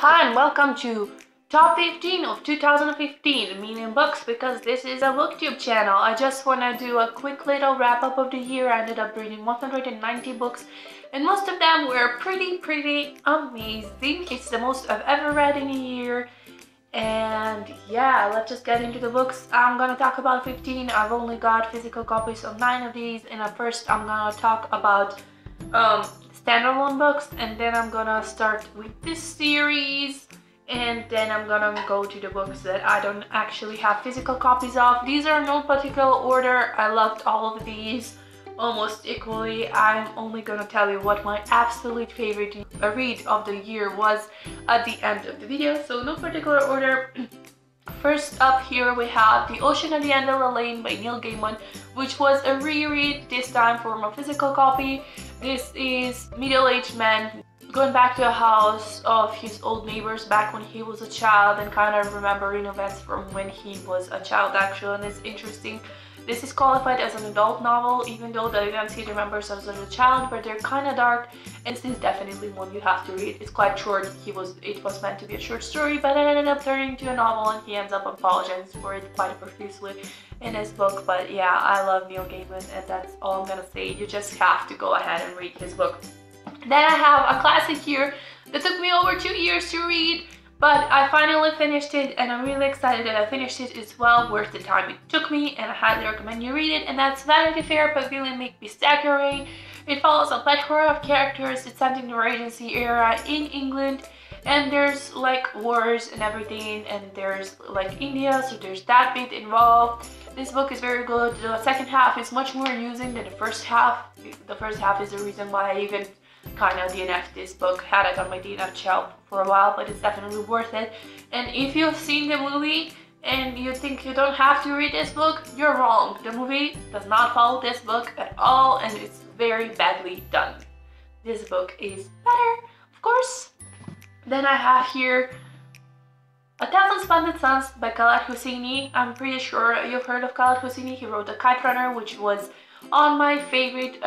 Hi and welcome to Top 15 of 2015, meaning books, because this is a booktube channel. I just want to do a quick little wrap up of the year. I ended up reading 190 books and most of them were pretty amazing. It's the most I've ever read in a year. And yeah, let's just get into the books. I'm gonna talk about 15. I've only got physical copies of 9 of these, and at first I'm gonna talk about standalone books, and then I'm gonna start with this series, and then I'm gonna go to the books that I don't actually have physical copies of. These are no particular order. I loved all of these almost equally. I'm only gonna tell you what my absolute favorite read of the year was at the end of the video, so no particular order. First up here we have The Ocean at the End of the Lane by Neil Gaiman, which was a reread, this time from a physical copy. This is middle-aged man going back to a house of his old neighbors back when he was a child and kind of remembering events from when he was a child actually, and it's interesting. This is qualified as an adult novel, even though the events he remembers as a child, but they're kind of dark, and this is definitely one you have to read. It's quite short. It was meant to be a short story, but it ended up turning into a novel, and he ends up apologizing for it quite profusely in his book. But yeah, I love Neil Gaiman, and that's all I'm gonna say. You just have to go ahead and read his book. Then I have a classic here that took me over 2 years to read, but I finally finished it, and I'm really excited that I finished it. It's well worth the time it took me, and I highly recommend you read it, and that's Vanity Fair by William Makepeace Thackeray. It follows a plethora of characters. It's set in the Regency era in England, and there's like wars and everything, and there's like India, so there's that bit involved. This book is very good. The second half is much more amusing than the first half. The first half is the reason why I even kind of DNF'd this book. Had it on my DNF shelf for a while, but it's definitely worth it. And if you've seen the movie and you think you don't have to read this book, you're wrong. The movie does not follow this book at all, and it's very badly done. This book is better, of course. Then I have here A Thousand Splendid Suns by Khaled Hosseini. I'm pretty sure you've heard of Khaled Hosseini. He wrote The Kite Runner, which was on my favorite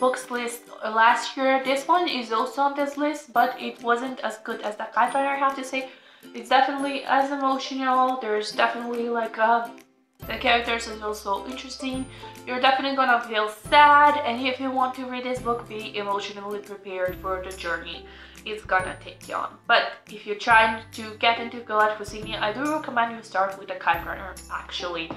books list last year. This one is also on this list, but it wasn't as good as The Kite Runner, I have to say. It's definitely as emotional. There's definitely like the characters is also interesting. You're definitely gonna feel sad, and if you want to read this book, be emotionally prepared for the journey it's gonna take you on. But if you're trying to get into Khaled Hosseini, I do recommend you start with The Kite Runner actually.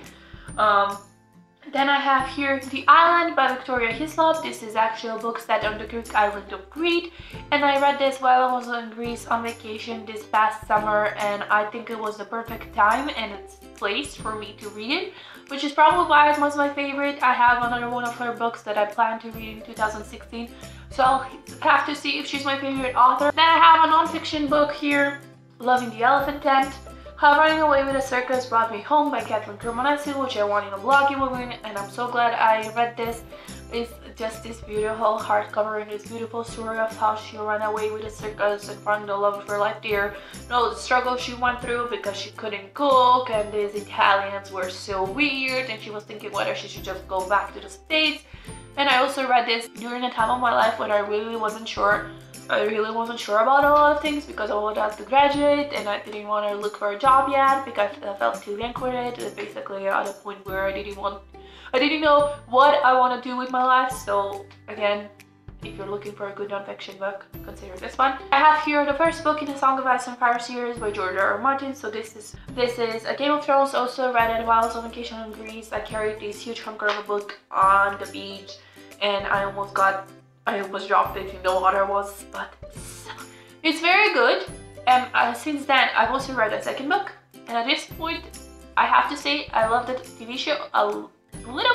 Then I have here The Island by Victoria Hislop. This is actually a book set on the Greek island of Crete, and I read this while I was in Greece on vacation this past summer, and I think it was the perfect time and it's place for me to read it, which is probably why it was my favorite. I have another one of her books that I plan to read in 2016, so I'll have to see if she's my favorite author. Then I have a non-fiction book here, Loving the Elephant Tent. How Running Away with a Circus Brought Me Home by Catherine Cremonesi, which I won in a bloggy woman, and I'm so glad I read this. It's just this beautiful hardcover and this beautiful story of how she ran away with a circus and found the love of her life there. The struggle she went through because she couldn't cook, and these Italians were so weird, and she was thinking whether she should just go back to the States. And I also read this during a time of my life when I really wasn't sure about a lot of things because I wanted to graduate and I didn't want to look for a job yet because I felt too young for it. And basically at a point where I didn't know what I want to do with my life. So again, if you're looking for a good non-fiction book, consider this one. I have here the first book in the Song of Ice and Fire series by George R. R. Martin. So this is a Game of Thrones. Also read it while I was on vacation in Greece. I carried this huge hardcover book on the beach, and I almost dropped it in the water, but it's very good. And since then I've also read a second book, and at this point I have to say I love the TV show a little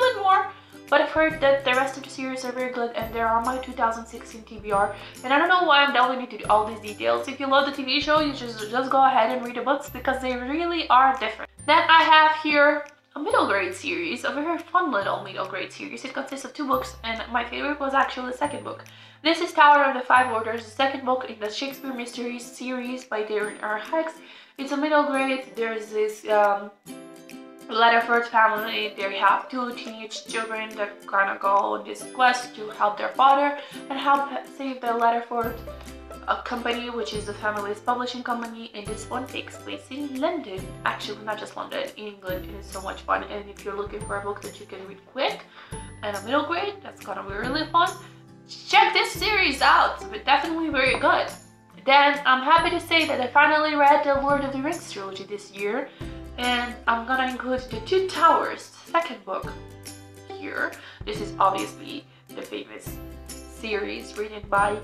bit more, but I've heard that the rest of the series are very good, and they're on my 2016 TBR, and I don't know why I'm delving into all these details. If you love the TV show, you just go ahead and read the books because they really are different. Then I have here a middle grade series, a very fun little middle grade series. It consists of 2 books, and my favorite was actually the second book. This is Tower of the Five Orders, the second book in the Shakespeare Mysteries series by Darren R. Hicks. It's a middle grade. There's this Letterford family. They have 2 teenage children that kind of go on this quest to help their father and help save the Letterford a company, which is the family's publishing company, and this one takes place in London. Actually, not just London, in England. It is so much fun, and if you're looking for a book that you can read quick and a middle grade, that's gonna be really fun. Check this series out, it's definitely very good. Then I'm happy to say that I finally read the Lord of the Rings trilogy this year, and I'm gonna include the Two Towers second book here. This is obviously the famous series written by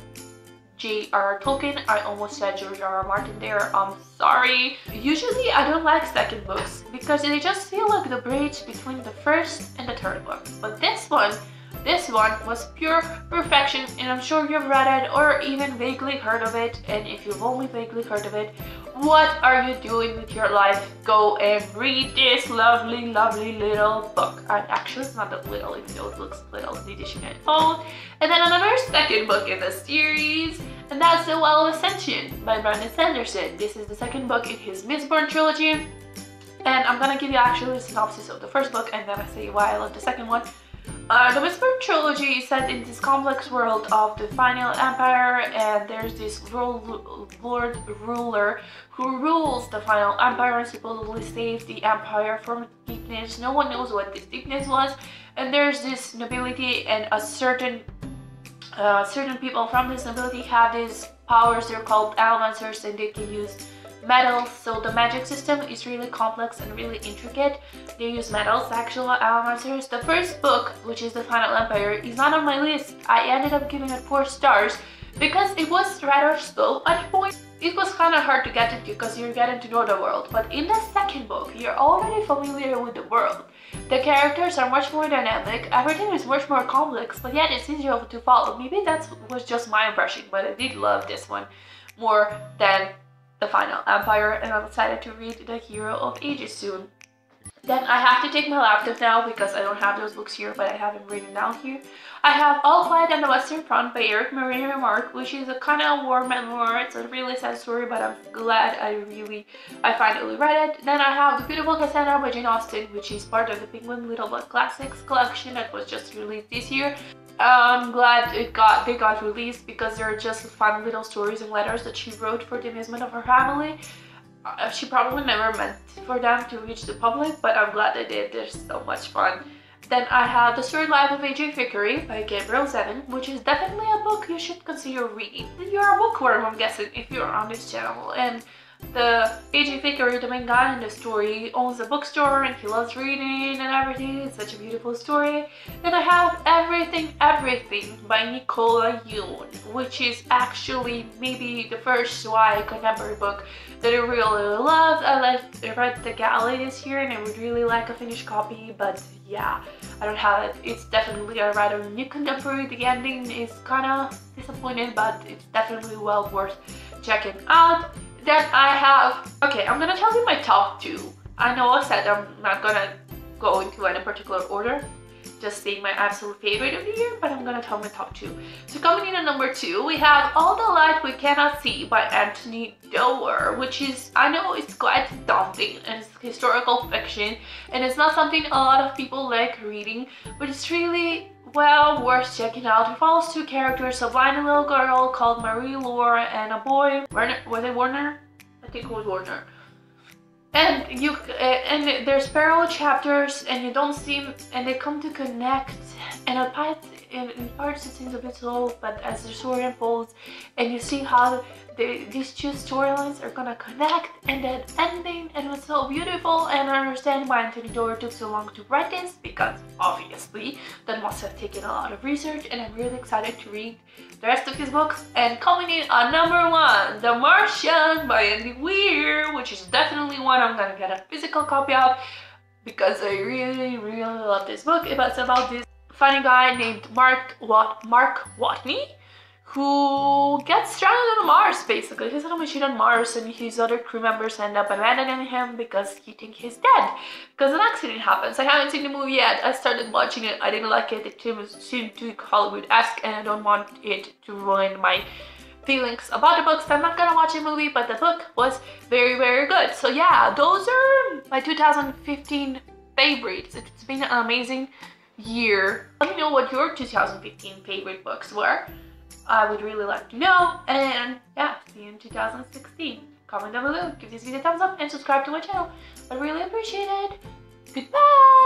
J.R.R. Tolkien. I almost said George R.R. Martin there, I'm sorry. Usually I don't like second books because they just feel like the bridge between the first and the third book. But this one was pure perfection, and I'm sure you've read it or even vaguely heard of it. And if you've only vaguely heard of it, what are you doing with your life? Go and read this lovely, lovely little book. And actually, it's not that little, even though it looks little in the edition at all. And then another second book in the series, and that's The Well of Ascension by Brandon Sanderson. This is the second book in his Mistborn trilogy. And I'm gonna give you actually a synopsis of the first book, and then I say why I love the second one. The Mistborn trilogy is set in this complex world of the Final Empire, and there's this lord ruler who rules the Final Empire and supposedly saves the empire from weakness. No one knows what this weakness was, and there's this nobility, and a certain people from this nobility have these powers. They're called Allomancers, and they can use metals. So the magic system is really complex and really intricate. They use metals, actual Allomancers. The first book, which is The Final Empire, is not on my list. I ended up giving it 4 stars because it was rather slow at points. It was kind of hard to get into because you're getting to know the world. But in the second book, you're already familiar with the world. The characters are much more dynamic, everything is much more complex, but yet it's easier to follow. Maybe that was just my impression, but I did love this one more than The Final Empire, and I'm excited to read The Hero of Ages soon. Then I have to take my laptop now because I don't have those books here, but I have them written down here. I have All Quiet on the Western Front by Eric Marie Remarque, which is a kind of war memoir. It's a really sad story, but I'm glad I finally read it. Then I have The Beautiful Cassandra by Jane Austen, which is part of the Penguin Little Book Classics collection that was just released this year. I'm glad they got released because they're just fun little stories and letters that she wrote for the amusement of her family. She probably never meant for them to reach the public, but I'm glad they did. They're so much fun. Then I have The Third Life of A.J. Vickery by Gabrielle Zevin, which is definitely a book you should consider reading. You're a bookworm, I'm guessing, if you're on this channel. And the A.J. Vickery, the main guy in the story, owns a bookstore and he loves reading and everything. It's such a beautiful story. Then I have Everything by Nicola Yoon, which is actually maybe the first YA contemporary book that I really loved. I read The Galley this year and I would really like a finished copy, but yeah, I don't have it. It's definitely a rather new contemporary. The ending is kind of disappointing, but it's definitely well worth checking out. Then I have, okay, I'm gonna tell you my top 2. I know I said I'm not gonna go into any particular order, just saying my absolute favorite of the year, but I'm gonna tell my top 2. So coming in at number 2, we have All the Light We Cannot See by Anthony Doerr, which is, I know it's quite daunting and it's historical fiction, and it's not something a lot of people like reading, but it's really well worth checking out. It follows 2 characters, a blind little girl called Marie Laure and a boy, was it Warner? I think it was Warner. And there's parallel chapters, and you don't see, and they come to connect, and in parts it seems a bit slow, but as the story unfolds, and you see how these 2 storylines are gonna connect, and that ending, and it was so beautiful. And I understand why Anthony Doerr took so long to write this, because obviously that must have taken a lot of research, and I'm really excited to read the rest of his books. And coming in at number 1, The Martian by Andy Weir, which is definitely one I'm gonna get a physical copy of because I really love this book. It's about this funny guy named Mark Watney, who gets stranded on Mars, basically. He's on a machine on Mars, and his other crew members end up abandoning him because he thinks he's dead, because an accident happens. I haven't seen the movie yet. I started watching it. I didn't like it. It seemed too Hollywood-esque, and I don't want it to ruin my feelings about the books. I'm not gonna watch the movie, but the book was very good. So yeah, those are my 2015 favorites. It's been an amazing year. Let me know what your 2015 favorite books were. I would really like to know. And yeah, see you in 2016. Comment down below, give this video a thumbs up, and subscribe to my channel. I really appreciate it. Goodbye!